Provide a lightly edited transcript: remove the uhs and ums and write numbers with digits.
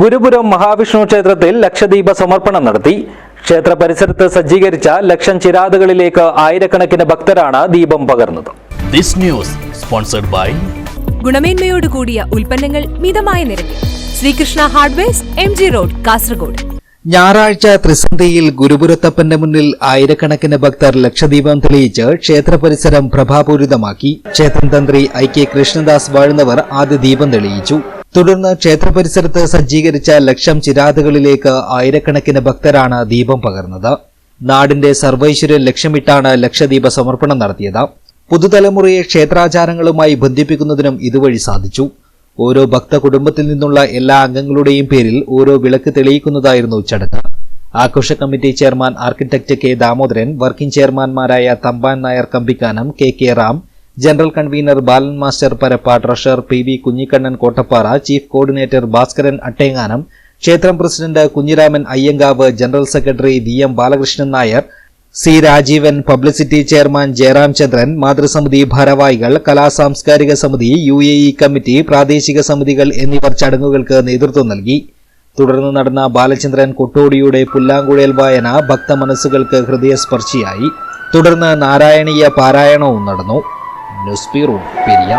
ഗുരുപുരം മഹാവിഷ്ണു ക്ഷേത്രത്തിൽ ലക്ഷദീപ സമർപ്പണം നടത്തി. ക്ഷേത്ര പരിസരത്ത് സജ്ജീകരിച്ച ലക്ഷം ചിരാതുകളിലേക്ക് ആയിരക്കണക്കിന് ഭക്തരാണ് ദീപം പകർന്നത്. ദിസ് ന്യൂസ് സ്പോൺസർഡ് ബൈ ഗുണമേന്മയോട് കൂടിയ ഉൽപ്പന്നങ്ങൾ മിതമായ നിരക്കിൽ Sreekrishna hardwares MG road Kasaragod. ഞായറാഴ്ച ത്രിസന്ധിയിൽ ഗുരുപുരത്തപ്പന്റെ മുന്നിൽ ആയിരക്കണക്കിന് ഭക്തർ ലക്ഷദീപം തെളിയിച്ച് ക്ഷേത്ര പരിസരം പ്രഭാപൂരിതമാക്കി. ക്ഷേത്രം തന്ത്രി IK കൃഷ്ണദാസ് വാഴുന്നവർ ആദ്യ ദീപം തെളിയിച്ചു. തുടർന്ന് ക്ഷേത്ര പരിസരത്ത് സജ്ജീകരിച്ച ലക്ഷം ചിരാതുകളിലേക്ക് ആയിരക്കണക്കിന് ഭക്തരാണ് ദീപം പകർന്നത്. നാടിന്റെ സർവൈശ്വര്യം ലക്ഷ്യമിട്ടാണ് ലക്ഷദീപ സമർപ്പണം നടത്തിയത്. പുതുതലമുറയെ ക്ഷേത്രാചാരങ്ങളുമായി ബന്ധിപ്പിക്കുന്നതിനും ഇതുവഴി സാധിച്ചു. ഓരോ ഭക്ത കുടുംബത്തിൽ നിന്നുള്ള എല്ലാ അംഗങ്ങളുടെയും പേരിൽ ഓരോ വിളക്ക് തെളിയിക്കുന്നതായിരുന്നു ചടങ്ങ്. ആഘോഷ committee chairman architect K Damodaran, working ചെയർമാൻമാരായ Thampan Nair Kambikkanam, KK Ram, general convener Balan master Parappa, treasurer PV Kunhikannan Kottappara, chief coordinator Bhaskaran Attenganam, ക്ഷേത്രം president Kunhiraman Ayyankavu, general secretary VM Balakrishnan Nair, C Rajeevan, publicity chairman Jayaram Chandran, മാതൃസമിതി ഭാരവാഹികൾ, കലാസാംസ്കാരിക സമിതി, UAE കമ്മിറ്റി, പ്രാദേശിക സമിതികൾ എന്നിവർ ചടങ്ങുകൾക്ക് നേതൃത്വം നൽകി. തുടർന്ന് നടന്ന ബാലചന്ദ്രൻ കൊട്ടോടിയുടെ പുല്ലാങ്കുഴൽ വായന ഭക്തമനസ്സുകൾക്ക് ഹൃദയസ്പർശിയായി. തുടർന്ന് നാരായണീയ പാരായണവും നടന്നു. News bureau, Periya.